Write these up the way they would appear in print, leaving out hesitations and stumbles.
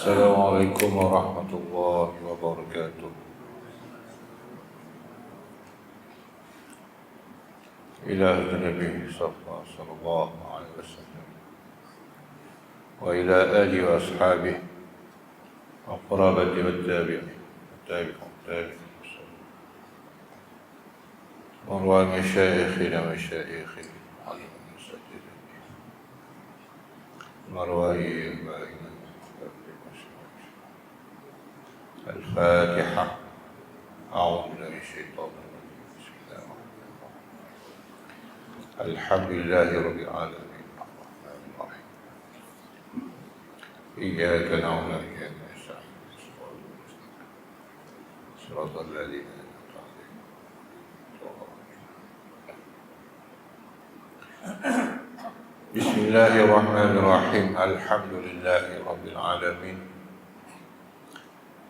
السلام عليكم ورحمة الله وبركاته. إلى النبي صلى الله عليه وسلم وإلى آله وأصحابه وقرابته والتابعين وأرواح مشايخنا وأرواح آبائنا الفاتحة. أعوذ بالله من الشيطان الرجيم. بسم الله الرحمن الرحيم. الحمد لله رب العالمين الرحمن الرحيم إياك نعبد وإياك نستعين صراط الذين أنعمت عليهم. بسم الله الرحمن الرحيم. الحمد لله رب العالمين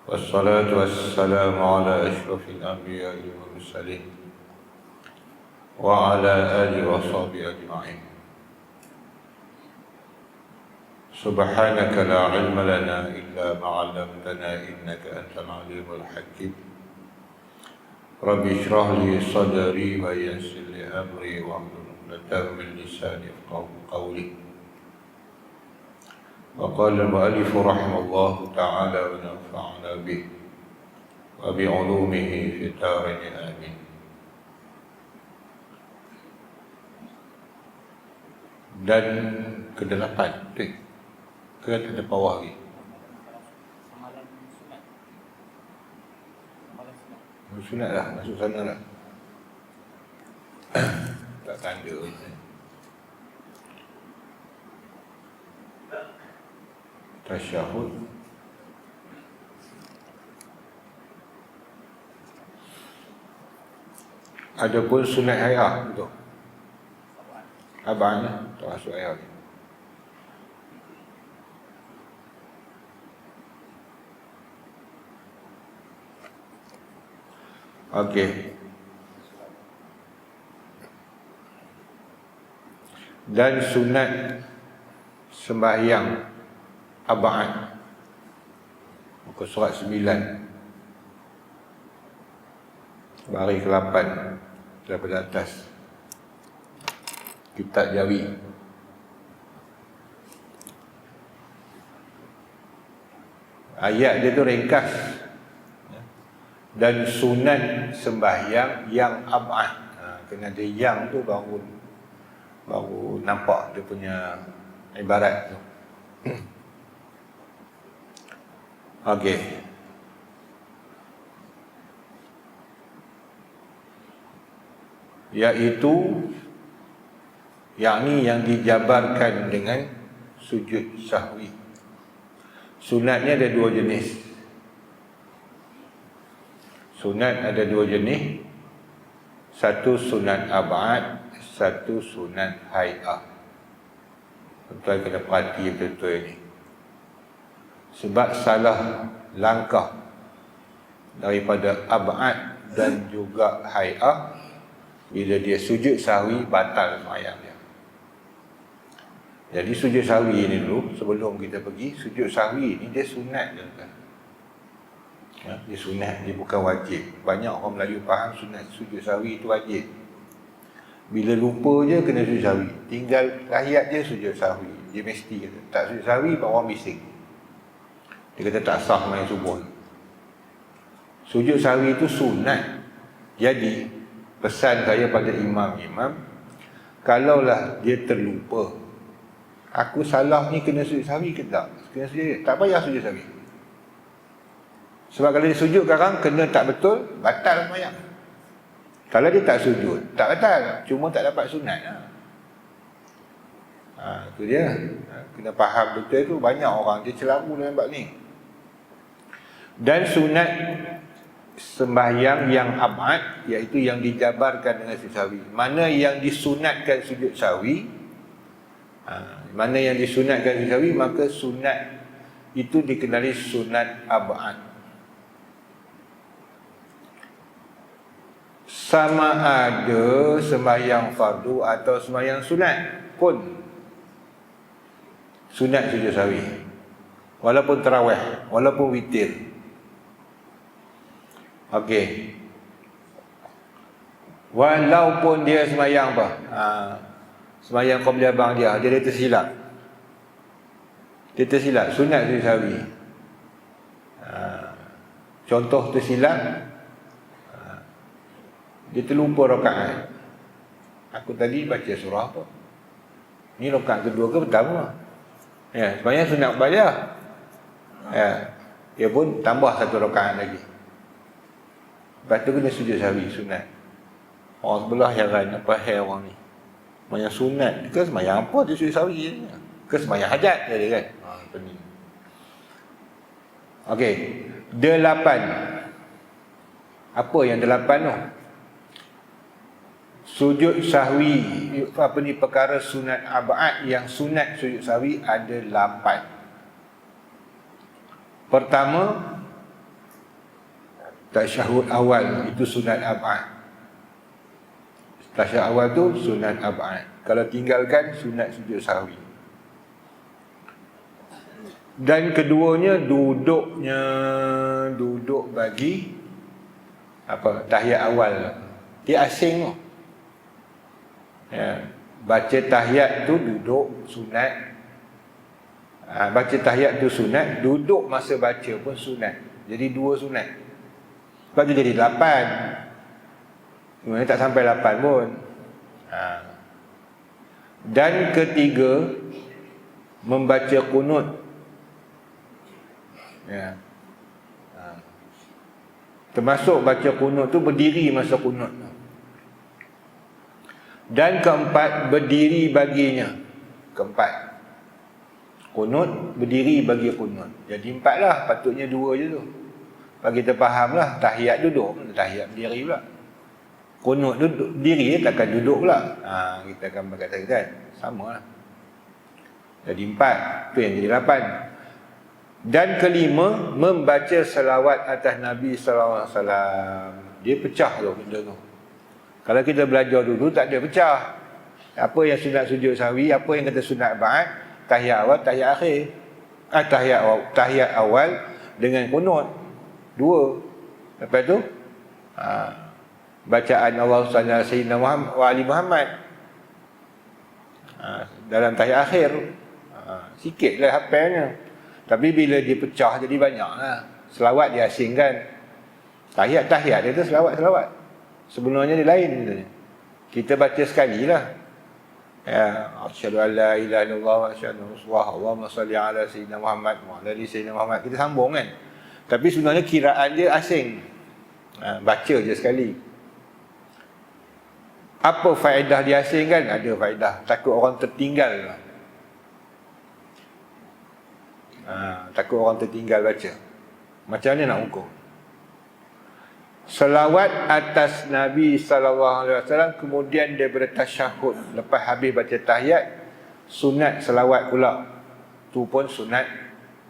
والصلاة والسلام على أشرف الأنبياء والمرسلين وعلى آله وصحبه أجمعين. سبحانك لا علم لنا إلا ما علمتنا إنك أنت العليم الحكيم. رب اشرح لي صدري ويسر لي أمري واحلل عقدة من لساني يفقهوا قولي. وقال المؤلف رحمه الله تعالى ونفعنا به وبعلومه في الدارين آمين. Dan kedelapan ke ada bawah lagi. Sunat lah, masuk sana lah. Tak tanda. Tasyahud. Adapun sunat hayah betul. Abang tak masuk hayah ni. Okey. Dan sunat sembahyang ab'ad muka surat 9 baris ke-8 daripada atas kitab Jawi. Ayat dia tu ringkas. Dan sunat sembahyang yang ab'ad, kena ada yang tu baru nampak dia punya ibarat tu. Okey. Iaitu yakni yang dijabarkan dengan sujud sahwi. Sunatnya ada dua jenis. Sunat ada dua jenis. Satu sunat ab'ad, satu sunat hay'ah. Tuan kena perhati betul-betul ini. Sebab salah langkah daripada ab'ad dan juga hay'ah, bila dia sujud sahwi batal sembahyang dia. Jadi sujud sahwi ni dulu, sebelum kita pergi, sujud sahwi ni dia sunat je kan. Dia sunat, dia bukan wajib. Banyak orang Melayu faham sunat sujud sahwi itu wajib. Bila lupa je kena sujud sahwi. Tinggal tahiyat je sujud sahwi. Dia mesti kata tak sujud sahwi orang bising. Dia kata tak sah main subuh. Sujud sahwi itu sunat. Jadi pesan saya pada imam-imam, kalaulah dia terlupa, aku salah ni kena sujud sahwi ke tak? Kena sujud, tak payah sujud sahwi. Sebab kalau dia sujud sekarang kena tak betul, batal sembahyang. Kalau dia tak sujud, tak batal, cuma tak dapat sunat lah. Itu dia. Kena faham betul tu. Banyak orang dia celaru dalam bab ni. Dan sunat sembahyang yang ab'ad, iaitu yang dijabarkan dengan sujud sahwi. Mana yang disunatkan sujud sahwi, mana yang disunatkan sujud sahwi, maka sunat itu dikenali sunat ab'ad. Sama ada sembahyang fardu atau sembahyang sunat pun sunat sujud sahwi. walaupun tarawih, walaupun witir. Okey. Walaupun dia semayang apa? Semayang qabliyah ba'diyah, dia tersilap. Dia tersilap sunat sujud sahwi. Contoh tersilap, dia terlupa rakaat. Aku tadi baca surah apa? Ni rakaat kedua ke pertama? Ya, sebenarnya sunat ba'diyah. Ya, dia pun tambah satu rakaat lagi. Lepas tu kena sujud sahwi sunat. Orang sebelah heran, apa hal orang ni? Semayang sunat ke semayang apa dia sujud sahwi? Ke semayang hajat dia kan? Pening. Okey, 8. Apa yang 8 tu? Sujud sahwi, perkara sunat ab'ad yang sunat sujud sahwi ada 8. Pertama, tasyahud awal, itu sunat ab'ad. Tasyahud awal tu sunat ab'ad. Kalau tinggalkan, sunat sujud sahwi. Dan keduanya duduk bagi tahiyat awal. Dia asing tu. Ya, baca tahiyat tu duduk sunat. Baca tahiyat tu sunat, duduk masa baca pun sunat. Jadi 2 sunat. Sebab tu jadi 8. Sebenarnya tak sampai 8 pun. Dan ketiga, membaca qunut. Ya. Termasuk baca qunut tu berdiri masa qunut. Dan keempat, berdiri baginya. Keempat, qunut, berdiri bagi qunut. Jadi 4 lah, patutnya 2 je tu. Bagi kita faham lah, tahiyat duduk, tahiyat berdiri pula. Qunut duduk, diri takkan duduk pula. Kita akan berkata kan, sama lah. Jadi 4, tu yang jadi 8. Dan kelima, membaca selawat atas Nabi SAW. Dia pecah tu benda tu. Kalau kita belajar dulu tak ada pecah. Apa yang sunat sujud sahwi, apa yang kata sunat ba'd, tahiyat awal, tahiyat akhir. Tahiyat awal dengan qunut 2. Lepas tu bacaan Allah Sayyidina Muhammad wa ali Muhammad dalam tahiyat akhir. Sikitlah hafalnya. Tapi bila dia pecah jadi banyaklah. Selawat dia asingkan. Tahiyat dia tu selawat. Sebenarnya dia lain. Kita baca sekali lah. Ya, asyhadu an la ilaha illallah wa asyhadu anna Rasulullah. Allahumma salli ala sayyidina Muhammad wa ala ali sayyidina Muhammad. Kita sambung kan. Tapi sebenarnya kiraan dia asing. Baca je sekali. Apa faedah dia asing kan? Ada faedah. Takut orang tertinggal. Takut orang tertinggal baca. Macam mana nak ukur? Selawat atas Nabi SAW, kemudian daripada tasyahud, lepas habis baca tahiyat, sunat selawat pula. Tu pun sunat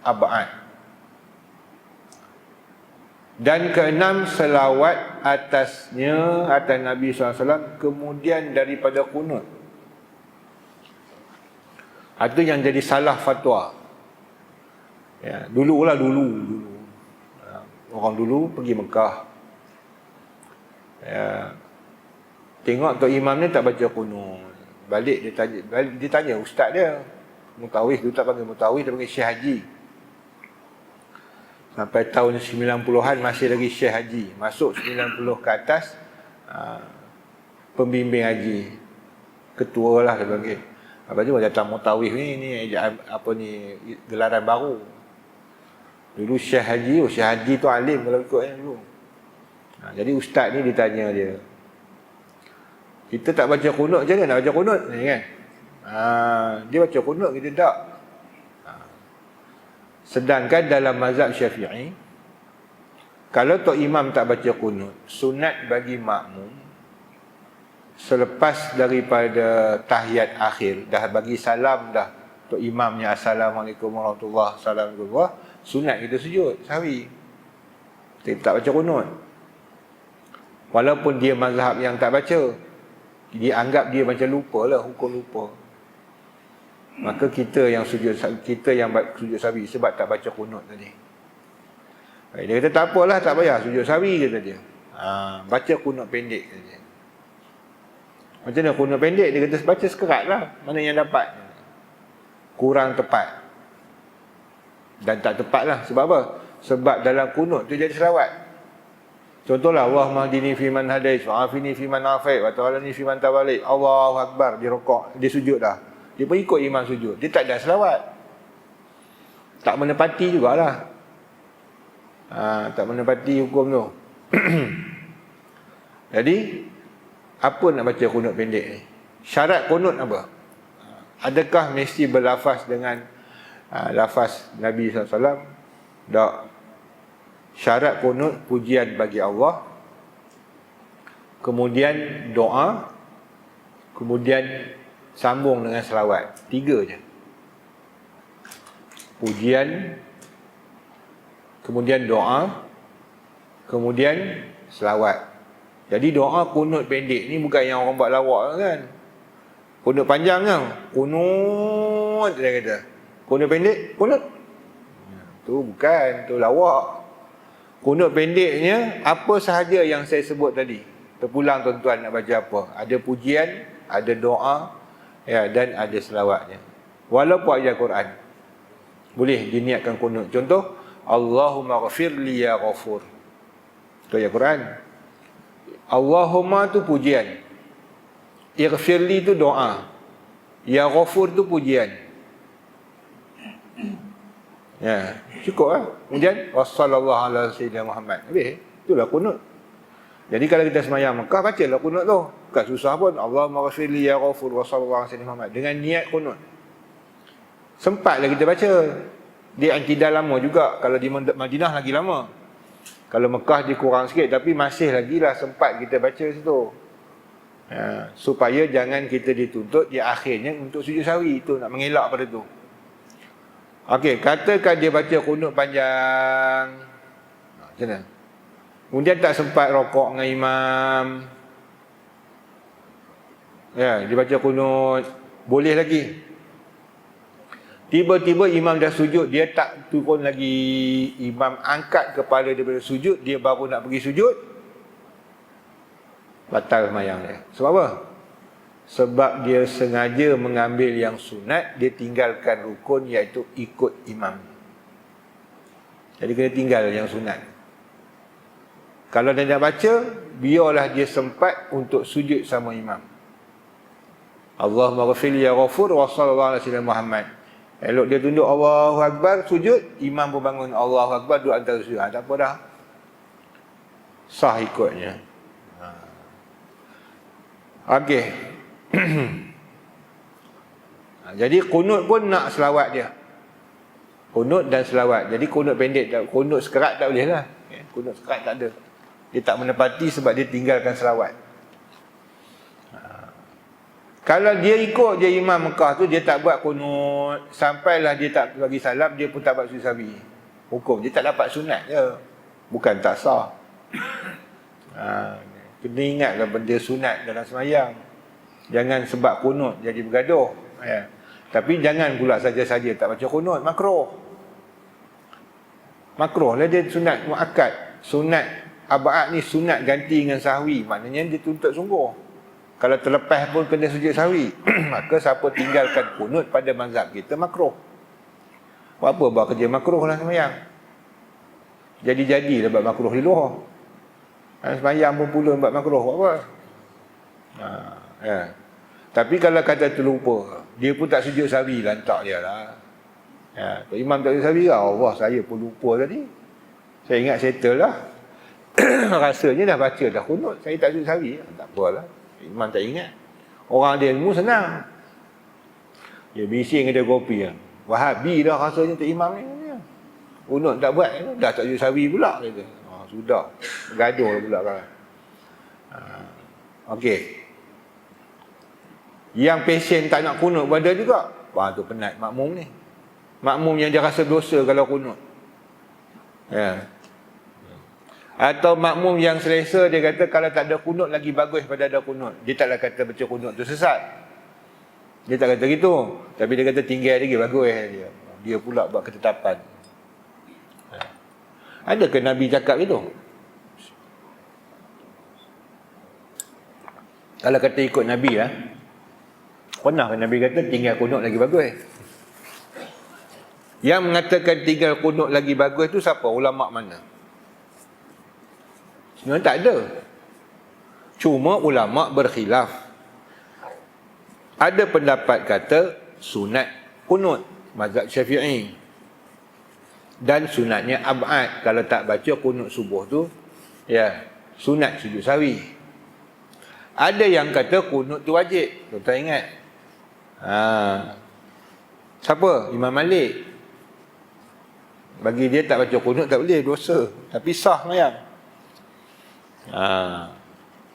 ab'ad. Dan keenam, selawat atasnya, atas Nabi SAW, kemudian daripada qunut. Itu yang jadi salah fatwa. Ya, dulu. Orang dulu pergi Mekah. Ya, tengok Tok Imam ni tak baca qunut. Balik dia tanya ustaz dia. Mutawif, dia tak panggil mutawif, dia panggil Syekh Haji. Sampai tahun 90-an masih lagi Syekh Haji. Masuk 90 ke atas, pembimbing haji. Ketua lah dia panggil. Lepas tu datang mutawif ni gelaran baru. Dulu Syekh Haji, Syekh Haji tu alim kalau ikutnya dulu. Jadi ustaz ni ditanya dia, kita tak baca qunut, macam mana nak baca qunut ni kan? Dia baca qunut, kita tak. Sedangkan dalam mazhab Syafi'i, kalau Tok Imam tak baca qunut, sunat bagi makmum selepas daripada tahiyat akhir, dah bagi salam dah Tok Imamnya, Assalamualaikum warahmatullahi wabarakatuh, sunat kita sujud sahwi. Kita tak baca qunut. Walaupun dia mazhab yang tak baca, dia anggap dia macam lupa lah, hukum lupa. Maka kita yang sujud sahwi sebab tak baca kunut tadi. Dia kata tak apalah, tak payah sujud sahwi, kata dia. Baca kunut pendek, kata dia. Macam mana kunut pendek? Dia kata baca sekerat lah, mana yang dapat. Kurang tepat. Dan tak tepat lah. Sebab apa? Sebab dalam kunut tu jadi selawat. Contohlah, Allahumma hdini fiman hadait, wa'afini fiman afait, wa tawallani fiman tawallait. Allahu Akbar, dia rokok, dia sujud dah. Dia pun ikut imam sujud. Dia tak ada selawat. Tak menepati jugalah. Tak menepati hukum tu. Jadi, apa nak baca kunut pendek ni? Syarat kunut apa? Adakah mesti berlafaz dengan lafaz Nabi SAW? Tak. Syarat kunut pujian bagi Allah, kemudian doa, kemudian sambung dengan selawat. 3 je. Pujian, kemudian doa, kemudian selawat. Jadi doa kunut pendek ni bukan yang orang buat lawak kan. Kunut panjang kan, kunut dia kata. Kunut pendek, kunut. Tu bukan, tu lawak. Kunut pendeknya apa sahaja yang saya sebut tadi. Terpulang tuan-tuan nak baca apa. Ada pujian, ada doa, ya, dan ada selawatnya. Walaupun ayat Quran, boleh diniatkan kunut. Contoh, Allahumma ghafirli ya ghafur. Itu ayat Quran. Allahumma tu pujian, ighfirli tu doa, ya ghafur tu pujian. Ya, cukup lah. Kemudian wassallallahu ala sayyidina Muhammad. Habis, itulah kunut. Jadi kalau kita semayang Mekah, bacalah kunut tu. Bukan susah pun. Allahumma ghafirli ya ghafur wassallallahu ala sayyidina Muhammad. Dengan niat kunut. Sempatlah kita baca. Dia antidal lama juga. Kalau di Madinah lagi lama. Kalau Mekah dia kurang sikit, tapi masih lagi lah sempat kita baca situ. Ya, supaya jangan kita dituntut di akhirnya untuk sujud sahwi. Itu nak mengelak pada tu. Okey, katakan dia baca kunut panjang. Macam mana? Kemudian tak sempat rokok dengan imam. Ya, dia baca kunut. Boleh lagi. Tiba-tiba imam dah sujud, dia tak turun lagi. Imam angkat kepala daripada sujud, dia baru nak pergi sujud. Batal semayang dia. Sebab apa? Sebab dia sengaja mengambil yang sunat, dia tinggalkan rukun, iaitu ikut imam. Jadi kena tinggal yang sunat. Kalau dia nak baca, biarlah dia sempat untuk sujud sama imam. Allahumma ghafirli ya ghafur wa sallallahu alaihi wasallam Muhammad. Elok dia tunduk Allahu Akbar, sujud, imam pun bangun Allahu Akbar, duduk antara sujud. Tak apa dah. Sah ikutnya. Okey. Jadi kunut pun nak selawat dia. Kunut dan selawat. Jadi kunut pendek, kunut sekerat tak boleh lah. Kunut sekerat tak ada. Dia tak menepati sebab dia tinggalkan selawat. Kalau dia ikut je imam Mekah tu, dia tak buat kunut, sampailah dia tak bagi salam, dia pun tak buat sujud sahwi. Hukum dia tak dapat sunat je. Bukan tak sah. Kena ingatlah benda sunat dalam semayang. Jangan sebab kunut jadi bergaduh. Ya. Tapi jangan pula saja-saja tak baca kunut, makruh. Makruh lah dia sunat muakkad. Sunat abad ni sunat ganti dengan sahwi. Maknanya dia tuntut sungguh. Kalau terlepas pun kena sujud sahwi. Maka siapa tinggalkan kunut pada mazhab kita makruh. Buat apa buat kerja makruh lah semayang. Jadi-jadilah buat makruh di luar. Semayang pun pula buat makruh, buat apa? Ya. Tapi kalau kata terlupa, dia pun tak sujud sahwi, lantak dia lah. Ya. Imam tak sujud sahwi lah, Allah saya pun lupa tadi. Saya ingat settle lah. Rasanya dah baca dah kunut, saya tak sujud sahwi. Tak apalah, imam tak ingat. Orang ada ilmu senang. Dia bising ada kopi lah. Wahabi dah rasanya tak imam ni. Kunut tak buat, dah tak sujud sahwi pula. Kata. Sudah, gaduh lah pula kan. Okey. Yang pesen tak nak kunut pada juga. Wah, tu penat makmum ni. Makmum yang dia rasa dosa kalau kunut. Ya. Atau makmum yang selesa, dia kata kalau tak ada kunut lagi bagus pada ada kunut. Dia taklah kata baca kunut tu sesat. Dia tak kata gitu. Tapi dia kata tinggal lagi bagus dia. Dia pula buat ketetapan. Adakah Nabi cakap itu? Kalau kata ikut Nabi lah, pernah kan Nabi kata tinggal kunut lagi bagus? Yang mengatakan tinggal kunut lagi bagus tu siapa? Ulama' mana? Sebenarnya tak ada. Cuma ulama' berkhilaf. Ada pendapat kata sunat kunut, mazhab Syafi'i. Dan sunatnya ab'ad. Kalau tak baca kunut subuh tu, ya, sunat sujud sawi. Ada yang kata kunut tu wajib. Tuan-tuan ingat? Siapa? Imam Malik. Bagi dia tak baca kunut tak boleh, dosa. Tapi sah mayang.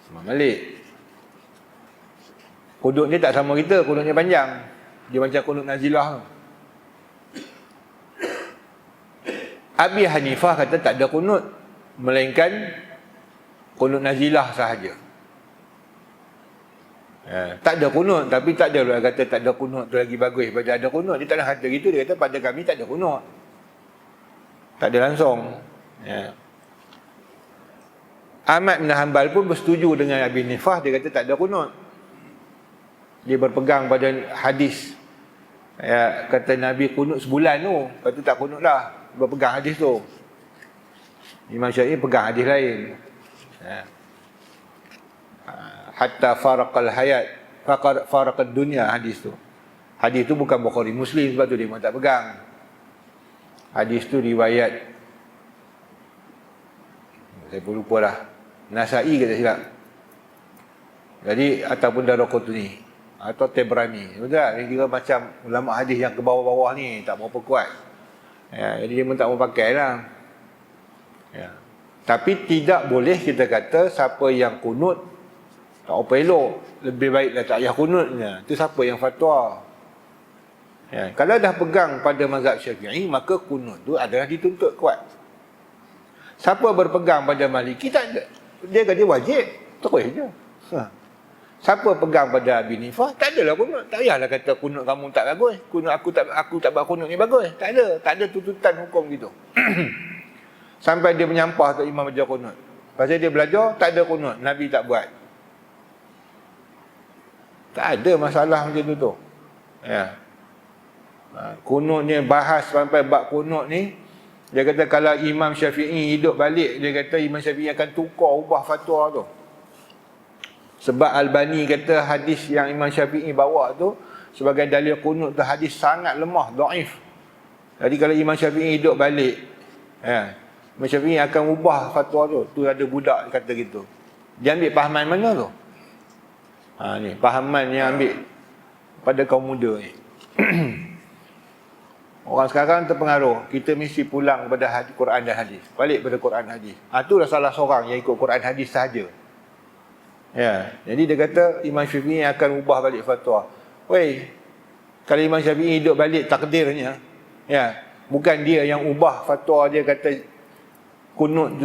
Imam Malik. Kunut dia tak sama kita, kunutnya panjang. Dia macam kunut nazilah tu. Abi Hanifah kata tak ada kunut, melainkan kunut nazilah sahaja. Tak ada kunut, tapi tak ada orang kata tak ada kunut tu lagi bagus daripada ada kunut. Dia tak nak kata gitu, dia kata pada kami tak ada kunut. Tak ada langsung. Ahmad bin Hanbal pun bersetuju dengan Abi Hanifah, dia kata tak ada kunut. Dia berpegang pada hadis. Kata Nabi kunut sebulan tu, lepas tu tak kunut lah. Berpegang hadis tu. Imam Syafi'i pegang hadis lain. Hatta faraqal hayat, faraqad dunya, hadis tu. Hadis tu bukan Bukhari Muslim, sebab tu dia memang tak pegang. Hadis tu riwayat, saya pun lupa dah, Nasa'i kata silap. Jadi ataupun Daraqutni atau Tabrani. Betul tak? Dia kira macam ulama hadis yang ke bawah-bawah ni, tak berapa kuat. Jadi dia pun tak mau pakai lah. Tapi tidak boleh kita kata siapa yang kunut tak apa elok, lebih baiklah tak payah kunutnya. Itu siapa yang fatwa. Kalau dah pegang pada mazhab Syafi'i, maka kunut tu adalah dituntut kuat. Siapa berpegang pada Maliki, tak ada. Dia kata wajib, terus je. Siapa pegang pada Abi Hanifah, tak adalah kunut. Tak payahlah kata kunut kamu tak bagus, kunut aku tak buat kunut ni bagus. Tak ada tuntutan hukum gitu. Sampai dia menyampah untuk imam baca kunut. Pasal dia belajar, tak ada kunut, Nabi tak buat. Tak ada masalah macam tu. Kunut ni bahas sampai bab kunut ni. Dia kata kalau Imam Syafi'i hidup balik, dia kata Imam Syafi'i akan tukar, ubah fatwa tu. Sebab Albani kata hadis yang Imam Syafi'i bawa tu sebagai dalil kunut tu hadis sangat lemah, dhaif. Jadi kalau Imam Syafi'i hidup balik, Imam Syafi'i akan ubah fatwa tu. Tu ada budak kata gitu. Dia ambil pahaman mana tu? Ni pahaman yang ambil pada kaum muda ni. Orang sekarang terpengaruh. Kita mesti pulang kepada Quran dan hadis. Balik pada Quran hadis. Itulah salah seorang yang ikut Quran hadis sahaja. Jadi dia kata Imam Syafi'i akan ubah balik fatwa. Kalau Imam Syafi'i hidup balik takdirnya, bukan dia yang ubah fatwa, dia kata kunut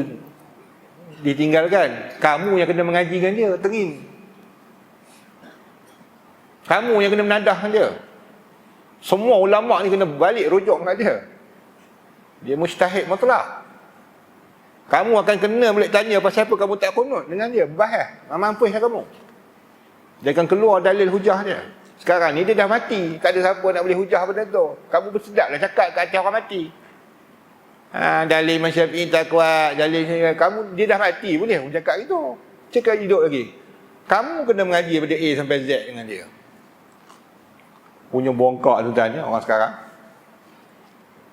ditinggalkan. Kamu yang kena mengaji dengan dia, terin. Kamu yang kena menadahkan dia. Semua ulama' ni kena balik rujuk dengan dia. Dia mujtahid mutlak. Kamu akan kena balik tanya pasal apa kamu tak kunut dengan dia. Bahas. Mampuslah kamu. Dia akan keluar dalil hujah dia. Sekarang ni dia dah mati. Tak ada siapa nak boleh hujah benda tu. Kamu bersedaplah cakap kat atas orang mati. Dalil Imam Syafi'i tak kuat. Dalil kamu, dia dah mati. Boleh kamu cakap gitu. Cakap hidup lagi. Kamu kena mengaji daripada A sampai Z dengan dia. Punya bongkak tu tanya orang sekarang.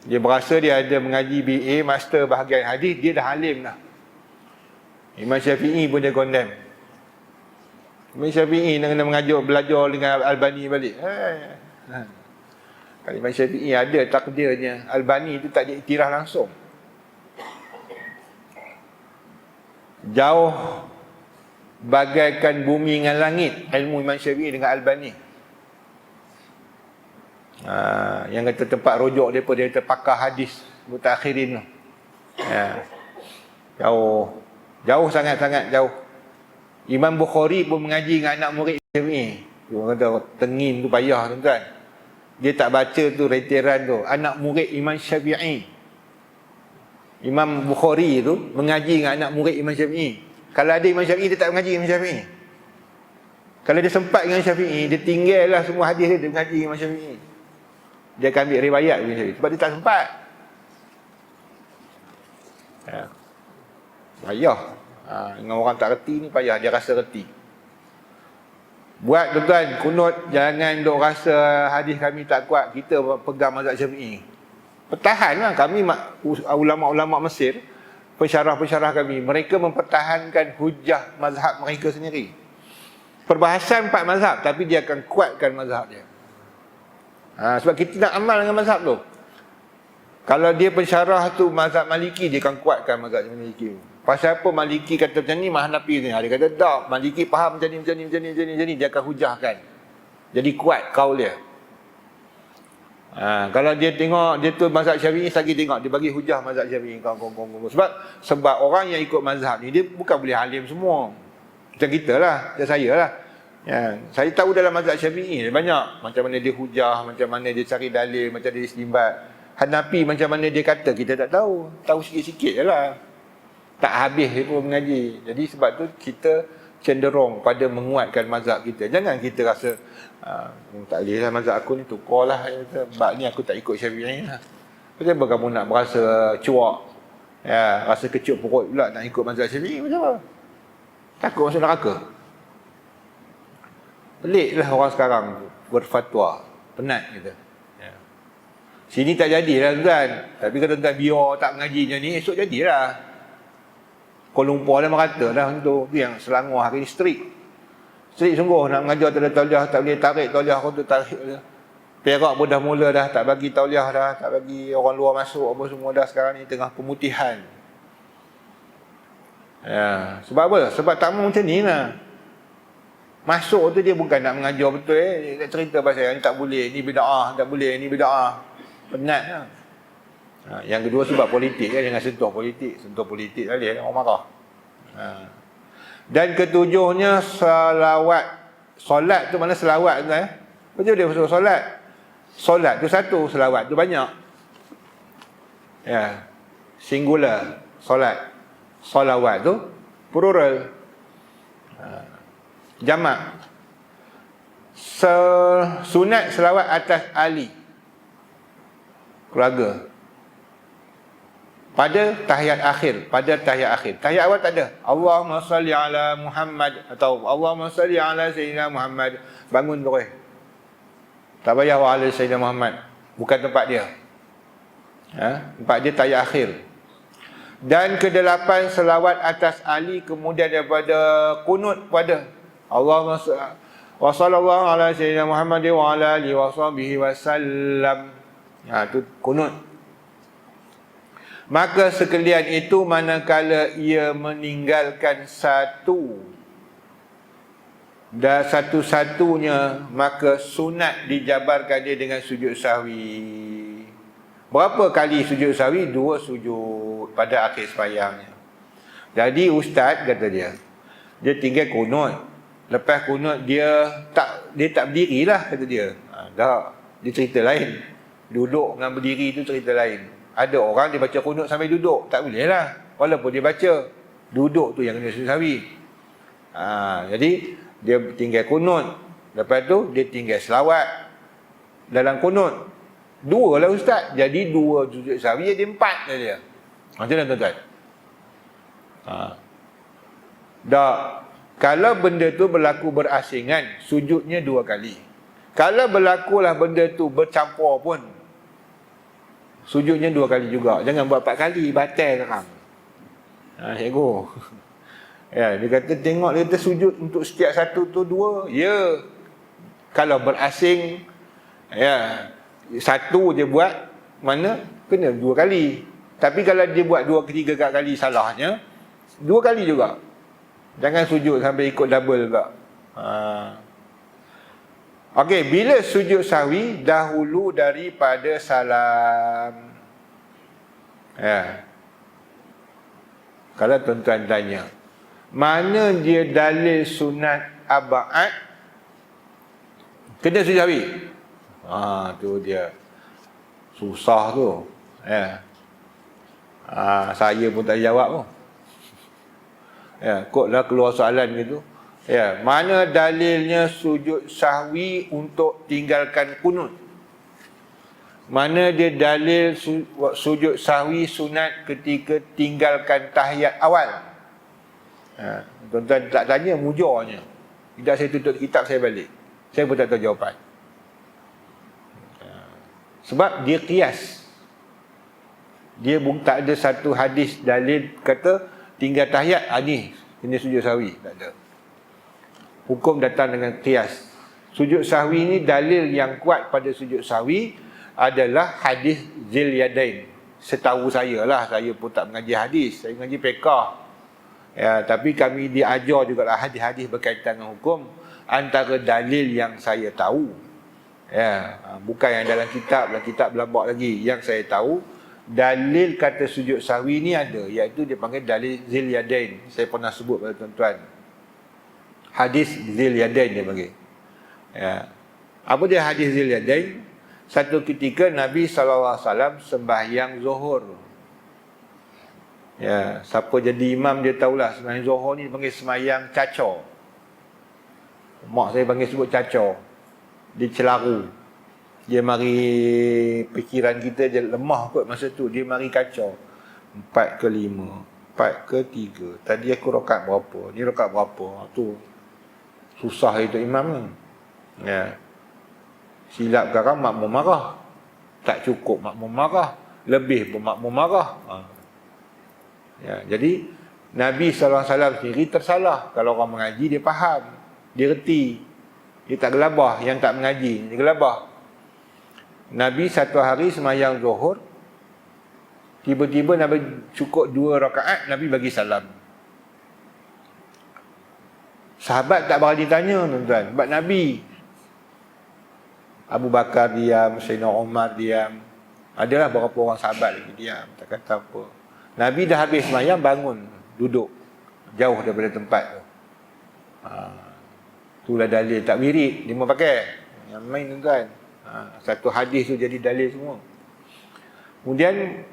Dia berasa dia ada mengaji BA, master bahagian hadis, dia dah alim dah. Imam Syafi'i pun dia condemn. Imam Syafi'i nak kena belajar dengan Albani balik. Kalau Imam Syafi'i ada takdirnya, Albani itu tak diiktiraf langsung. Jauh bagaikan bumi dengan langit ilmu Imam Syafi'i dengan Albani. Yang kata tempat rujuk dia pun dia kata pakar hadis mutakhirin tu. Jauh sangat-sangat jauh. Imam Bukhari pun mengaji dengan anak murid Syafi'i. Orang kata tengin tu payah tuan-tuan. Dia tak baca tu reiteran tu. Anak murid Imam Syafi'i. Imam Bukhari tu mengaji dengan anak murid Imam Syafi'i. Kalau ada Imam Syafi'i, dia tak mengaji Imam Syafi'i. Kalau dia sempat dengan Syafi'i, dia tinggal lah semua hadis dia mengaji Imam Syafi'i. Dia akan ambil riwayat Imam Syafi'i sebab dia tak sempat. Payah. Dengan orang tak reti ni payah, dia rasa reti. Buat tuan-tuan, kunut jangan duk rasa hadis kami tak kuat, kita pegang mazhab Syafi'i. Pertahanlah kami ulama-ulama Mesir, pensyarah-pensyarah kami, mereka mempertahankan hujah mazhab mereka sendiri. Perbahasan 4 mazhab, tapi dia akan kuatkan mazhab dia. Sebab kita nak amal dengan mazhab tu. Kalau dia pensyarah tu mazhab Maliki, dia akan kuatkan mazhab Maliki. Pasal apa Maliki kata macam ni, Hanafi ni. Dia kata tak, Maliki faham macam ni, dia akan hujahkan. Jadi kuat kaul dia. Kalau dia tengok dia tu mazhab Syafi'i, lagi tengok dia bagi hujah mazhab Syafi'i. Sebab orang yang ikut mazhab ni, dia bukan boleh alim semua. Macam kita lah, macam saya lah. Saya tahu dalam mazhab Syafi'i banyak macam mana dia hujah, macam mana dia cari dalil, macam dia istinbat. Hanafi macam mana dia kata, kita tak tahu. Tahu sikit-sikit je lah. Tak habis dia pun mengaji. Jadi sebab tu kita cenderung pada menguatkan mazhab kita. Jangan kita rasa tak boleh lah mazhab aku ni, tukar lah. Sebab ni aku tak ikut Syafi'i lah. Kenapa kamu nak berasa cuak? Rasa kecut perut pula nak ikut mazhab Syafi'i macam apa? Takut masuk neraka. Pelik lah orang sekarang berfatwa. Penat kita. Sini tak jadilah tuan. Tapi kalau tuan biar tak mengaji macam ni, esok jadilah. Kuala Lumpur dah merata dah tu. Yang Selangor hari ni strict. Strict sungguh nak mengajar tauliah, tak boleh tarik tauliah kau tu tarik je. Perak pun dah mula dah tak bagi tauliah dah, tak bagi orang luar masuk apa semua dah. Sekarang ni tengah pemutihan. Sebab apa? Sebab tamu macam ni lah. Masuk tu dia bukan nak mengajar betul dia nak cerita pasal ni tak boleh, ni bid'ah, tak boleh, ni bid'ah. Penat lah. Yang kedua sebab politik kan, jangan sentuh politik tadi orang marah. Dan ketujuhnya selawat. Solat tu mana selawat tu betul dia masuk solat. Solat tu satu, selawat tu banyak. Singular solat. Solawat tu plural. Jamak. Sunat selawat atas ahli keluarga pada tahiyat akhir. Tahiyat awal tak ada Allahumma salli ala Muhammad atau Allahumma salli ala Sayyidina Muhammad. Bangun terus, tak payah wa ala Sayyidina Muhammad, bukan tempat dia. Tempat dia tahiyat akhir. Dan ke-8 selawat atas ahli, kemudian daripada kunut pada Allahumma wa sallallahu ala Sayyidina Muhammad wa ala alihi wa sahbihi wa sallam. Itu kunut. Maka sekalian itu manakala ia meninggalkan satu dan satu-satunya, maka sunat dijabarkan dia dengan sujud sahwi. Berapa kali sujud sahwi? 2 sujud pada akhir sembahyangnya. Jadi ustaz kata dia tinggal kunut. Lepas kunut dia tak berdiri lah kata dia. Dia cerita lain. Duduk dengan berdiri itu cerita lain. Ada orang dia baca kunut sampai duduk, tak boleh lah. Walaupun dia baca, duduk tu yang kena sujud sahwi. Jadi dia tinggal kunut. Lepas tu dia tinggal selawat dalam kunut. 2 lah ustaz. Jadi 2 sujud sahwi, dia 4 lah dia. Macam mana tuan-tuan? Kalau benda tu berlaku berasingan, sujudnya 2 kali. Kalau berlakulah benda tu bercampur pun, sujudnya 2 kali juga. Jangan buat 4 kali, batal sekarang. Cikgu. Dia kata tengok, dia kata sujud untuk setiap satu tu 2. Ya. Kalau berasing, satu je buat, mana kena 2 kali. Tapi kalau dia buat 2 ke 3 kali salahnya, 2 kali juga. Jangan sujud sampai ikut double juga. Okey, bila sujud sahwi dahulu daripada salam. Kalau tuan-tuan tanya, mana dia dalil sunat ab'ad? Kena sujud sahwi. Tu dia. Susah tu. Ya. Saya pun tak jawab pun. Ya, koklah keluar soalan gitu. Ya, mana dalilnya sujud sahwi untuk tinggalkan kunut? Mana dia dalil sujud sahwi sunat ketika tinggalkan tahiyat awal? Tuan-tuan tak tanya, mujurnya. Tidak, saya tutup kitab, saya balik. Saya pun tak tahu jawapan. Sebab dia qiyas. Dia tak ada satu hadis dalil kata tinggal tahiyat, ni kena sujud sahwi. Tak ada. Hukum datang dengan qiyas. Sujud sahwi ni dalil yang kuat pada sujud sahwi adalah hadis Zil Yadain. Setahu saya lah, saya pun tak mengaji hadis, saya mengaji fiqh. Ya, tapi kami diajar juga lah hadis-hadis berkaitan dengan hukum. Antara dalil yang saya tahu, ya, bukan yang dalam kitab berlambak lagi. Yang saya tahu, dalil kata sujud sahwi ni ada, iaitu dia panggil dalil Zil Yadain. Saya pernah sebut pada tuan-tuan. Hadis Zil Yadain dia panggil. Ya. Apa dia hadis Zil Yadain? Satu ketika Nabi SAW sembahyang zuhur. Ya, siapa jadi imam dia tahulah sembahyang zuhur ni panggil sembahyang cacor. Mak saya panggil sebut cacor. Dia celaru. Dia mari fikiran kita je lemah kot masa tu. Dia mari kacau. 4 ke 5, 4 ke 3. Tadi aku rakaat berapa? Ni rakaat berapa? Tu susah itu imam ni. Ya. Silap sekarang makmum marah. Tak cukup makmum marah. Lebih pun makmum marah. Ya, jadi Nabi SAW sendiri tersalah. Kalau orang mengaji dia faham. Dia reti. Dia tak gelabah. Yang tak mengaji dia gelabah. Nabi satu hari sembahyang zuhur. Tiba-tiba Nabi cukup 2 rakaat, Nabi bagi salam. Sahabat tak berani tanya tuan-tuan. Sebab Nabi, Abu Bakar diam, Sayyidina Umar diam. Adalah beberapa orang sahabat lagi diam, tak kata apa. Nabi dah habis sembahyang, bangun, duduk jauh daripada tempat tu. Itulah dalil tak wirid, dia mau pakai. Yang main tuan-tuan. Satu hadis tu jadi dalil semua. Kemudian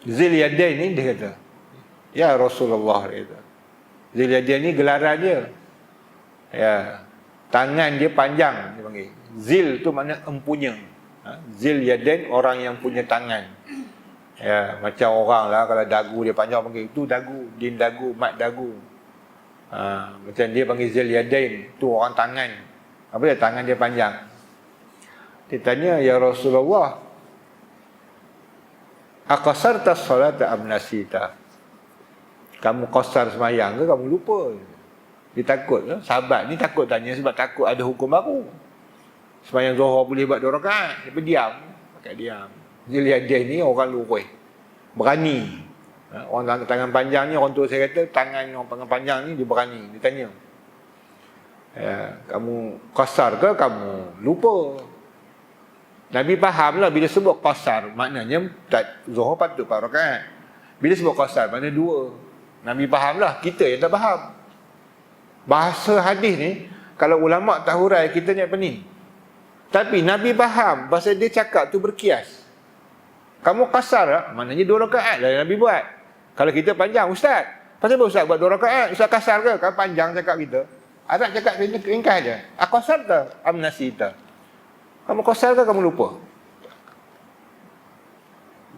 Zil Yadain ni dia kata, ya Rasulullah, dia kata, Zil Yadain ni gelaran dia. Ya, tangan dia panjang, dia panggil. Zil tu makna empunya. Zil Yadain, orang yang punya tangan. Ya, macam orang lah kalau dagu dia panjang panggil itu dagu, din dagu, mat dagu. Macam dia panggil Zil Yadain, tu orang tangan. Apa dia? Tangan dia panjang. Dia tanya, ya Rasulullah, aqasarta salata am nasita? Kamu qasar semayang ke kamu lupa? Dia takut. Sahabat ni takut tanya sebab takut ada hukum baru. Semayang zuhur boleh buat 2 rakaat. Dia berdiam. Pakai diam. Zil Yadain ni orang lurus. Berani. Orang tangan panjang ni, orang tua saya kata tangan orang tangan panjang ni dia berani. Dia tanya, ya, kamu qasar ke kamu lupa? Nabi faham lah bila sebut qasar, maknanya tak zuhur patut 4 rakaat. Bila sebut qasar, maknanya 2. Nabi faham lah, kita yang tak faham. Bahasa hadis ni, kalau ulama' tak hurai, kita ni apa ni? Tapi Nabi faham, bahasa dia cakap tu berkias. Kamu qasar lah, maknanya 2 rakaat lah yang Nabi buat. Kalau kita panjang, ustaz, pasal apa ustaz buat 2 rakaat? Ustaz kasar ke? Kalau panjang cakap kita. Arab cakap ringkas je. Aqasar tak? Amnasita. Kamu qasar ke kamu lupa?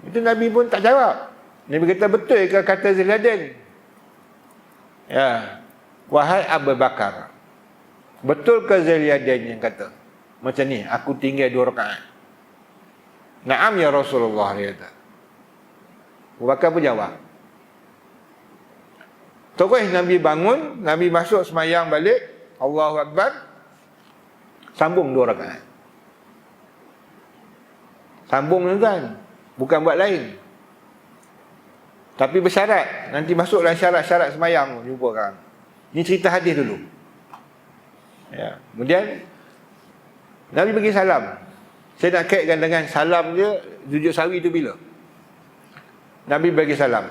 Itu Nabi pun tak jawab. Nabi kata, betul ke kata Zil Yadain? Ya. Wahai Abu Bakar, betul ke Zil Yadain yang kata macam ni, aku tinggal 2 rakaat? Naam ya Rasulullah, dia kata. Abu Bakar pun jawab. Terus Nabi bangun, Nabi masuk semayang balik, Allahu Akbar, sambung 2 rakaat. Sambung tuan, bukan buat lain. Tapi bersyarat, nanti masuk dalam syarat-syarat semayang, jumpa kan. Ini cerita hadis dulu. Ya. Kemudian Nabi bagi salam. Saya nak kaitkan dengan salam dia, sujud sahwi itu bila? Nabi bagi salam.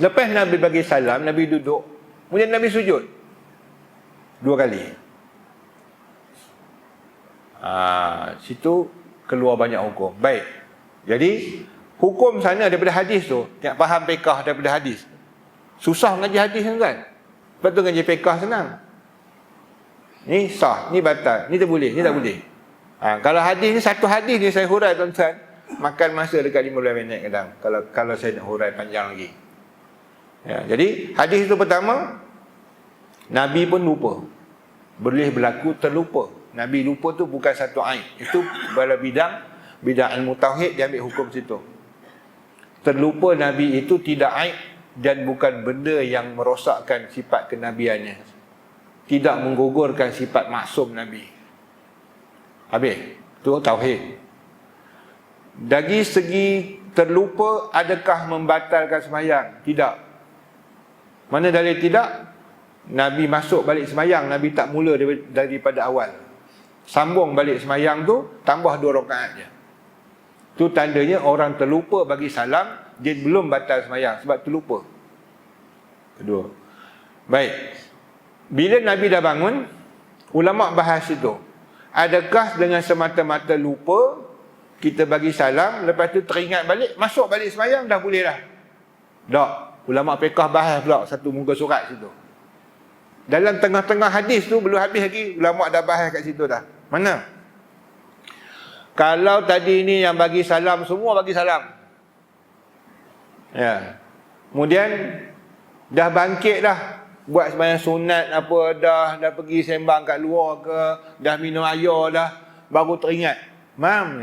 Lepas Nabi bagi salam, Nabi duduk. Kemudian Nabi sujud 2 kali. Situ keluar banyak hukum. Baik. Jadi hukum sana daripada hadis tu, tak faham fiqh daripada hadis. Susah ngaji hadis kan? Lepas tu ngaji fiqh senang. Ni sah, ni batal, ni tak boleh, ni tak boleh. Kalau hadis ni, satu hadis ni saya hurai tuan-tuan, makan masa dekat 15 minit kadang. Kalau saya nak hurai panjang lagi. Ya, jadi hadis itu pertama, Nabi pun lupa. Boleh berlaku terlupa. Nabi lupa tu bukan satu aib. Itu pada bidang ilmu tauhid dia ambil hukum situ. Terlupa Nabi itu tidak aib dan bukan benda yang merosakkan sifat kenabiannya. Tidak menggugurkan sifat maksum Nabi. Habis. Itu tauhid. Dari segi terlupa, adakah membatalkan sembahyang? Tidak. Mana dalil tidak? Nabi masuk balik sembahyang, Nabi tak mula daripada awal. Sambung balik sembahyang tu, tambah 2 rakaat je. Tu tandanya orang terlupa bagi salam, dia belum batal sembahyang sebab terlupa. Kedua. Baik. Bila Nabi dah bangun, ulama bahas itu. Adakah dengan semata-mata lupa kita bagi salam, lepas tu teringat balik, masuk balik sembahyang dah boleh dah? Tak. Ulama fiqh bahas pula satu muka surat situ. Dalam tengah-tengah hadis tu belum habis lagi, ulama dah bahas kat situ dah. Mana? Kalau tadi ni yang bagi salam, semua bagi salam. Ya. Kemudian dah bangkit dah, buat sembahyang sunat apa dah pergi sembang kat luar ke, dah minum air dah, baru teringat. Mam,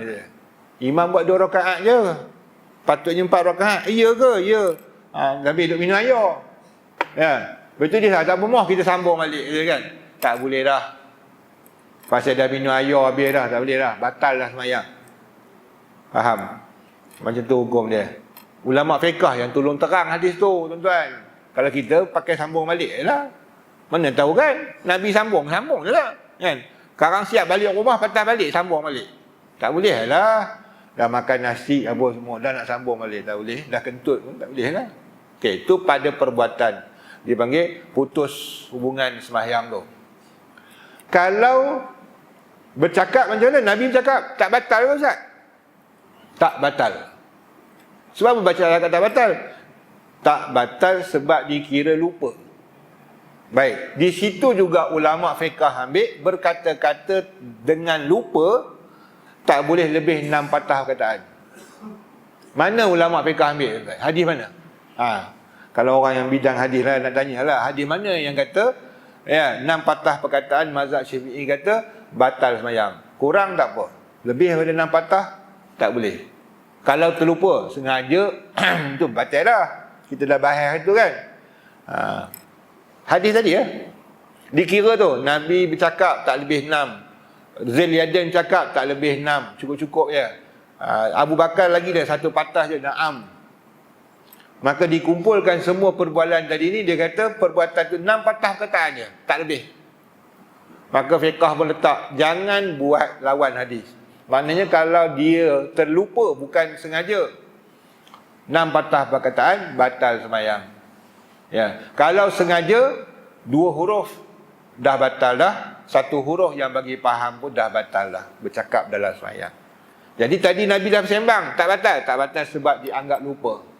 imam buat 2 rakaat je. Patutnya 4 rakaat. Ya ke? Ya. Tapi duk minum air. Ya. Betul dia tak bermoh kita sambung balik je kan. Tak boleh dah. Pasal dah minum air habis dah, tak boleh dah. Batal dah sembahyang. Faham? Macam tu hukum dia. Ulama fiqh yang tolong terang hadis tu, tuan-tuan. Kalau kita pakai sambung balik je lah. Mana tahu kan? Nabi sambung je lah. Kan? Sekarang siap balik rumah, patah balik, sambung balik. Tak boleh lah. Dah makan nasi apa semua, dah nak sambung balik. Tak boleh. Dah kentut pun tak boleh lah. Okay, itu pada perbuatan. Dipanggil putus hubungan sembahyang tu. Kalau bercakap macam mana? Nabi bercakap, tak batal ke Ustaz? Tak batal. Sebab apa baca kata tak batal? Tak batal sebab dikira lupa. Baik, di situ juga ulama fiqh ambil berkata-kata dengan lupa tak boleh lebih 6 patah perkataan. Mana ulama fiqh ambil? Hadis mana? Kalau orang yang bidang hadis lah nak tanya lah, hadis mana yang kata 6 patah perkataan mazhab Syafi'i kata batal sembahyang. Kurang tak apa. Lebih daripada 6 patah tak boleh. Kalau terlupa sengaja itu batal dah. Kita dah bahas itu kan. Hadis tadi ya. Dikira tu Nabi bercakap tak lebih 6. Zuliyadin cakap tak lebih 6. Cukup-cukup ya. Abu Bakar lagi dah 1 patah je, na'am. Maka dikumpulkan semua perbualan tadi ni, dia kata perbuatan tu 6 patah perkataan je, tak lebih. Maka fiqh pun letak, jangan buat lawan hadis. Maknanya kalau dia terlupa, bukan sengaja, 6 patah perkataan, batal sembahyang. Ya. Kalau sengaja, 2 huruf, dah batal dah. 1 huruf yang bagi faham pun dah batal dah, bercakap dalam sembahyang. Jadi tadi Nabi dah sembang, tak batal? Tak batal sebab dianggap lupa.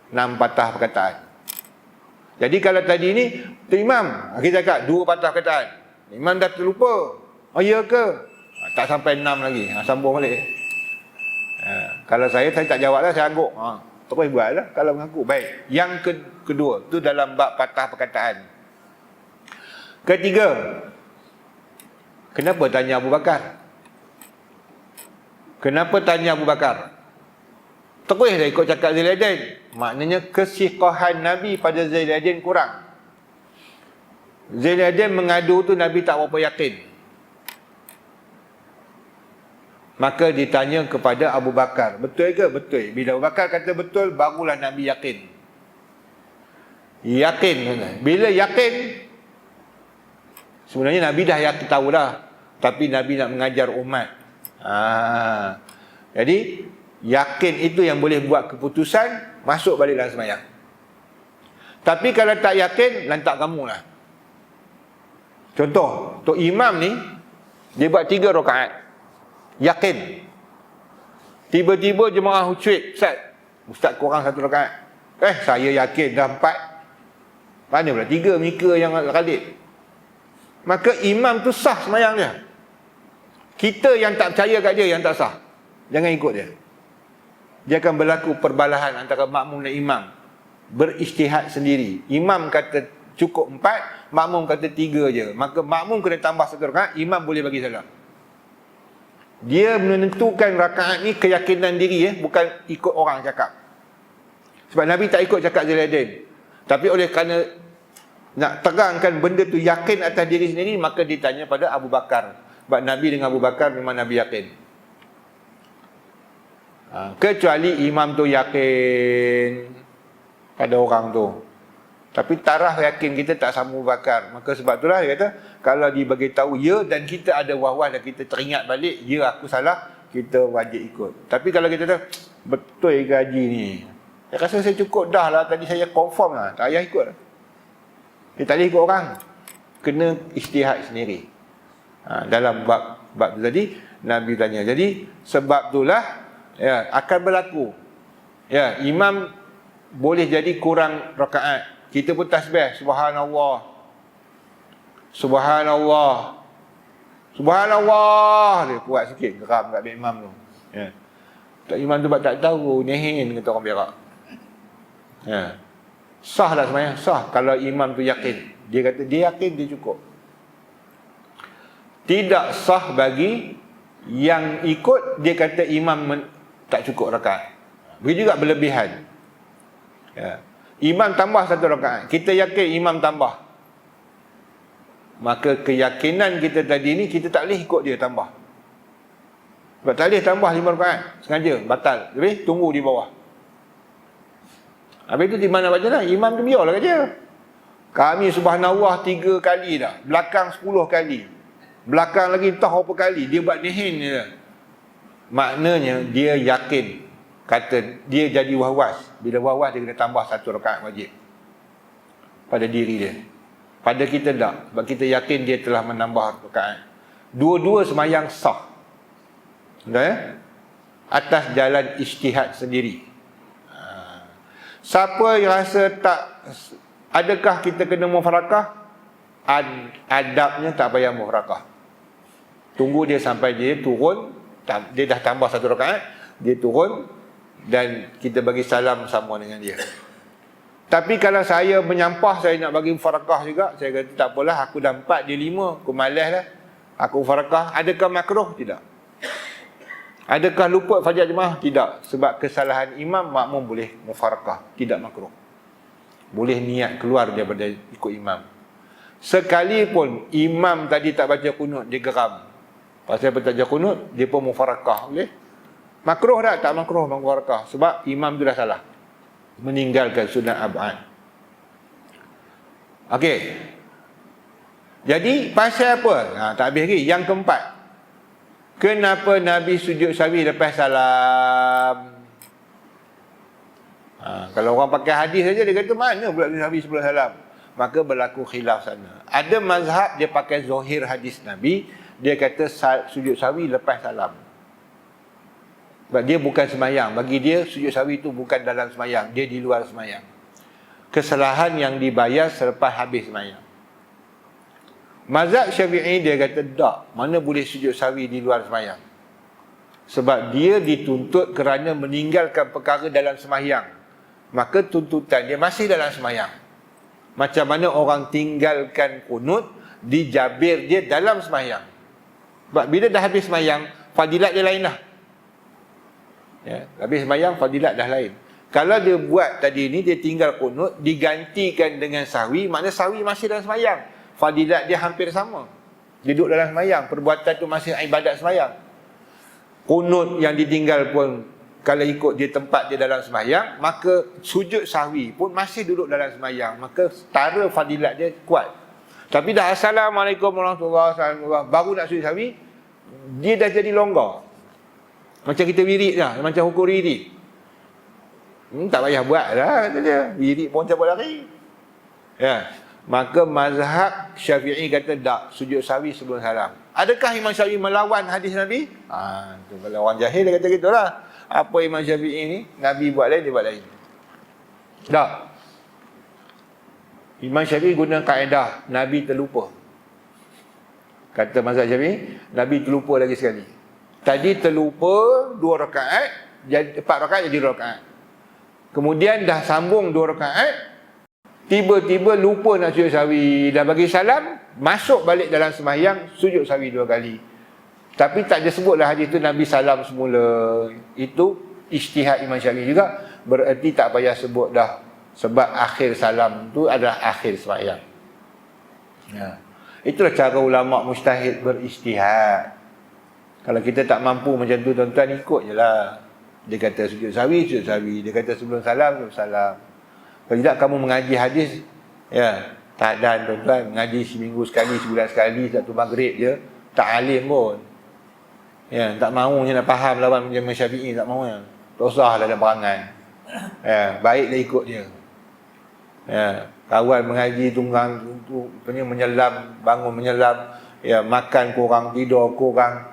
6 patah perkataan. Jadi kalau tadi ni tu imam, kita cakap 2 patah perkataan. Imam dah terlupa. Oh ya ke? Tak sampai 6 lagi. Sambung balik. Kalau saya tak jawab lah, saya angguk. Terus buat lah kalau mengaku. Baik. Yang kedua, tu dalam bab patah perkataan. Ketiga, kenapa tanya Abu Bakar? Kenapa tanya Abu Bakar? Terus dah ikut cakap Zuliyadin. Maknanya kesiqahan Nabi pada Zuliyadin kurang. Zuliyadin mengadu tu Nabi tak berapa yakin. Maka ditanya kepada Abu Bakar, betul ke? Betul. Bila Abu Bakar kata betul, barulah Nabi yakin. Yakin. Bila yakin, sebenarnya Nabi dah yakin, tahu dah. Tapi Nabi nak mengajar umat. Jadi yakin itu yang boleh buat keputusan, masuk balik dalam sembahyang. Tapi kalau tak yakin, lantak kamu lah. Contoh, Tok Imam ni Dia buat 3 rakaat. Yakin. Tiba-tiba jemaah cuit, Ustaz kurang 1 rakaat. Saya yakin dah 4. Mana pula 3 mika yang Khalid. Maka imam tu sah sembahyang dia. Kita yang tak percaya kat dia yang tak sah. Jangan ikut dia. Dia akan berlaku perbalahan antara makmum dan imam. Berijtihad sendiri. Imam kata cukup 4, makmum kata 3 je. Maka makmum kena tambah 1 rakaat, imam boleh bagi salam. Dia menentukan rakaat ni keyakinan diri, bukan ikut orang cakap. Sebab Nabi tak ikut cakap Zainuddin. Tapi oleh kerana nak terangkan benda tu yakin atas diri sendiri, maka ditanya pada Abu Bakar. Sebab Nabi dengan Abu Bakar memang Nabi yakin. Kecuali imam tu yakin pada orang tu, tapi tarah yakin kita tak sama Abu Bakar. Maka sebab itulah dia kata, kalau dia bagi tahu ya dan kita ada wah-wah dan kita teringat balik, ya aku salah, kita wajib ikut. Tapi kalau kita kata betul gaji ni, saya rasa saya cukup dah lah, tadi saya confirm lah, tak payah ikut lah. Dia tak boleh ikut orang, kena ijtihad sendiri. Dalam bab tu tadi Nabi tanya. Jadi sebab itulah akan berlaku. Imam boleh jadi kurang rakaat. Kita pun tasbih subhanallah. Subhanallah. Subhanallah. Dia kuat sikit geram kat imam tu. Tak imam tu tak tahu, nehin kata orang Perak. Sah lah sebenarnya, sah kalau imam tu yakin. Dia kata dia yakin dia cukup. Tidak sah bagi yang ikut dia kata imam tak cukup rakaat. Begitu juga berlebihan. Imam tambah 1 rakaat, kita yakin imam tambah, maka keyakinan kita tadi ni kita tak boleh ikut dia tambah. Sebab tak boleh tambah 5 rakaat sengaja, batal. Jadi tunggu di bawah. Habis tu di mana baca lah, imam tu biarlah kerja. Kami subhanallah 3 kali dah, belakang 10 kali, belakang lagi entah berapa kali, dia buat nihin je. Maknanya dia yakin. Kata dia jadi wahwas. Bila wahwas dia kena tambah 1 rakaat wajib pada diri dia. Pada kita tak. Sebab kita yakin dia telah menambah rakaat. Dua-dua semayang sah. Atas jalan ijtihad sendiri. Siapa yang rasa tak, adakah kita kena mufarakah? Adabnya tak payah mufarakah. Tunggu dia sampai dia turun. Dia dah tambah 1 rakaat, dia turun dan kita bagi salam sama dengan dia. Tapi kalau saya menyampah, saya nak bagi mufarakah juga, saya kata tak apalah, aku dah 4, dia 5, aku malas lah, aku mufarakah. Adakah makruh? Tidak. Adakah luput fajar jemaah? Tidak. Sebab kesalahan imam, makmum boleh mufarakah, tidak makruh. Boleh niat keluar daripada ikut imam. Sekalipun imam tadi tak baca kunut, dia geram, pasal baca kunut, dia pun mufarakah, boleh. Makruh tak? Tak makruh mufarakah. Sebab imam tu dah salah, meninggalkan sunat ab'ad. Okey. Jadi pasal apa? Tak habis lagi. Yang keempat, kenapa Nabi sujud sahwi lepas salam? Kalau orang pakai hadis saja, dia kata mana pula Nabi sebelum salam? Maka berlaku khilaf sana. Ada mazhab dia pakai zahir hadis Nabi, dia kata sujud sahwi lepas salam. Sebab dia bukan semayang. Bagi dia sujud sahwi itu bukan dalam semayang, dia di luar semayang. Kesalahan yang dibayar selepas habis semayang. Mazhab Syafi'i dia kata tak, mana boleh sujud sahwi di luar semayang. Sebab dia dituntut kerana meninggalkan perkara dalam semayang, maka tuntutan dia masih dalam semayang. Macam mana orang tinggalkan kunut, dijabir dia dalam semayang. Sebab bila dah habis semayang, fadilat dia lain lah. Habis semayang, fadilat dah lain. Kalau dia buat tadi ni, dia tinggal kunut, digantikan dengan sahwi, maknanya sahwi masih dalam semayang, fadilat dia hampir sama. Duduk dalam semayang, perbuatan tu masih ibadat semayang. Kunut yang ditinggal pun, kalau ikut dia tempat dia dalam semayang, maka sujud sahwi pun masih duduk dalam semayang, maka setara fadilat dia kuat. Tapi dah Assalamualaikum warahmatullahi wabarakatuh, baru nak sujud sahwi, dia dah jadi longgar. Macam kita wirid lah, macam hukum wirid. Tak payah buat lah, kata dia. Wirid pun cabut lari. Maka mazhab Syafi'i kata tak, sujud sahwi sebelum salam. Adakah Imam Syafi'i melawan hadis Nabi? Tu kalau orang jahil dia kata gitulah. Apa Imam Syafi'i ni? Nabi buat lain, dia buat lain. Tak. Imam Syafi'i guna kaedah Nabi terlupa. Kata mazhab Syafi'i, Nabi terlupa lagi sekali. Tadi terlupa 2 rakaat, jadi 4 rakaat jadi 2 rakaat. Kemudian dah sambung 2 rakaat, tiba-tiba lupa nak sujud sahwi, dah bagi salam, masuk balik dalam sembahyang, sujud sahwi 2 kali. Tapi tak ada sebutlah hadis tu Nabi salam semula. Itu ijtihad Imam Syafi'i juga, bererti tak payah sebut dah, sebab akhir salam tu adalah akhir sembahyang. Itulah cara ulama mujtahid berijtihad. Kalau kita tak mampu macam tu, tuan-tuan, ikut je lah. Dia kata sujud sahwi, sujud sahwi. Dia kata sebelum salam, sebelum salam. Kalau tidak kamu mengaji hadis, tak dan tuan-tuan, mengaji seminggu sekali, sebulan sekali, satu maghrib je, tak alim pun. Tak mahu je nak faham lawan Imam Syafi'i, tak mahu ya. Tak usah lah ada perangai. Baiklah ikut dia. Kawan mengaji tunggang tu menyelam, bangun menyelam, makan kurang, tidur kurang,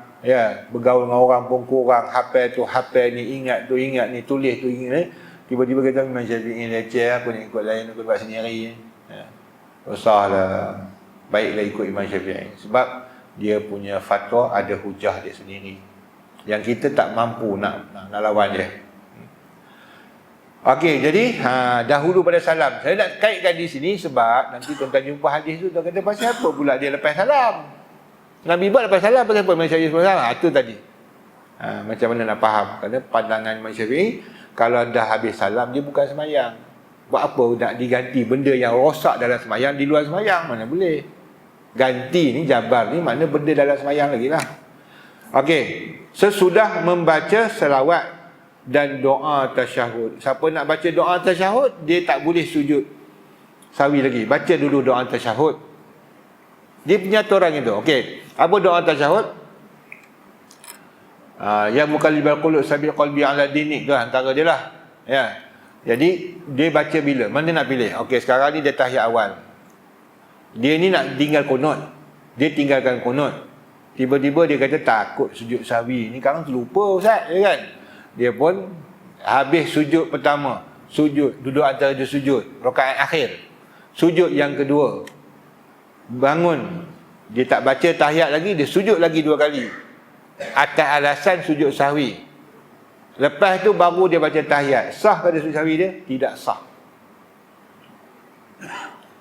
bergaul dengan orang pun kurang, hafal tu hafal ni, ingat tu ingat ni, tulis tu ingat ni. Tiba-tiba kata Imam Syafi'i leceh, aku nak ikut lain, aku buat sendiri. Usahlah. Baiklah ikut Imam Syafi'i. Sebab dia punya fatwa ada hujah dia sendiri, yang kita tak mampu nak lawan dia. Okey, jadi dahulu pada salam. Saya nak kaitkan di sini sebab nanti tuan-tuan jumpa hadis tu, tuan kata pasal apa pula dia lepas salam? Nabi buat lepas salam pasal apa? Imam Syafi'i salam. Itu tadi. Macam mana nak faham? Kerana pandangan Imam Syafi'i, kalau dah habis salam dia bukan sembahyang. Buat apa nak diganti benda yang rosak dalam sembahyang di luar sembahyang? Mana boleh. Ganti ni, jabar ni, mana benda dalam sembahyang lagi lah. Okey, sesudah membaca selawat dan doa tasyahud. Siapa nak baca doa tasyahud, dia tak boleh sujud sahwi lagi. Baca dulu doa tasyahud. Dia punya aturan itu. Okey, apa doa tasyahud? Ya muqallibal qulub sabil qalbi ala dinik tu antara dia lah. Jadi dia baca bila? Mana nak pilih? Okey, sekarang ni dia tahiyat awal. Dia ni nak tinggal kunut. Dia tinggalkan kunut. Tiba-tiba dia kata takut sujud sahwi. Ni sekarang terlupa Ustaz, kan? Dia pun habis sujud pertama, sujud, duduk antara dia sujud, rakaat akhir. Sujud yang kedua, bangun, dia tak baca tahiyat lagi, dia sujud lagi 2 kali. Atas alasan sujud sahwi. Lepas tu baru dia baca tahiyat. Sah ke dia sujud sahwi dia? Tidak sah.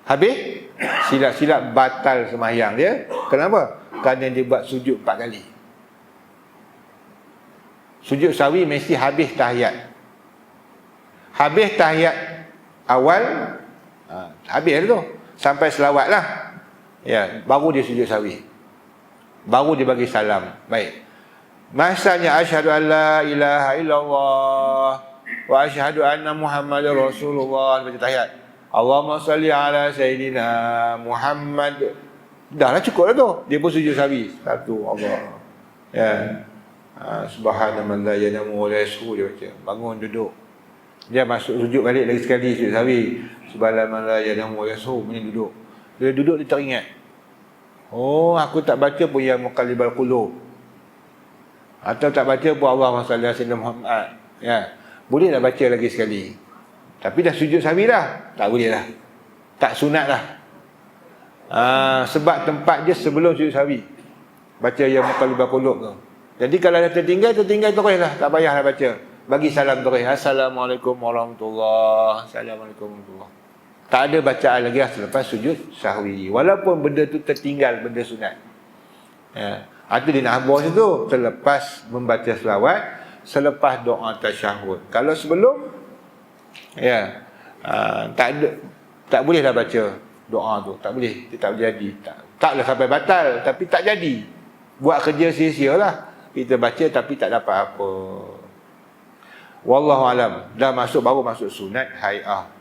Habis, silap-silap batal sembahyang dia. Kenapa? Kerana dia buat sujud 4 kali. Sujud sahwi mesti habis tahiyat. Habis tahiyat awal, habis tu. Sampai selawat lah. Baru dia sujud sahwi. Baru dia bagi salam. Baik. Masanya asyhadu an la ilaha illallah wa asyhadu anna Muhammadar Rasulullah. Baca tahiyat. Allahumma salli ala Sayyidina Muhammad. Dah lah, cukup lah tu. Dia pun sujud sahwi. Satu Allah. Subhanaman la yanamu wa la yashu, dia baca. Bangun duduk. Dia masuk sujud balik lagi sekali sujud sahwi. Subhanaman la yanamu wa la yashu, punya duduk. Dia duduk, dia teringat. Oh, aku tak baca pun ya muqallibal qulub. Atau tak baca pun Allahumma salli ala Sayyidina Muhammad. Boleh tak baca lagi sekali? Tapi dah sujud sahwi dah. Tak boleh lah. Tak sunat lah. Sebab tempat dia sebelum sujud sahwi. Baca ya muqallibal qulub tu. Jadi kalau dah tertinggal terus lah. Tak payahlah baca. Bagi salam terus. Assalamualaikum warahmatullahi. Assalamualaikum warahmatullahi. Tak ada bacaan lagi lah selepas sujud sahwi. Walaupun benda tu tertinggal, benda sunat. Itu dia nak habis tu. Selepas membaca selawat, selepas doa tasyahud. Kalau sebelum, tak boleh lah baca doa tu. Tak boleh. Dia tak boleh jadi. Taklah sampai batal. Tapi tak jadi. Buat kerja sia-sia lah. Kita baca tapi tak dapat apa. Wallahu alam. Dah masuk, baru masuk sunat hai'ah.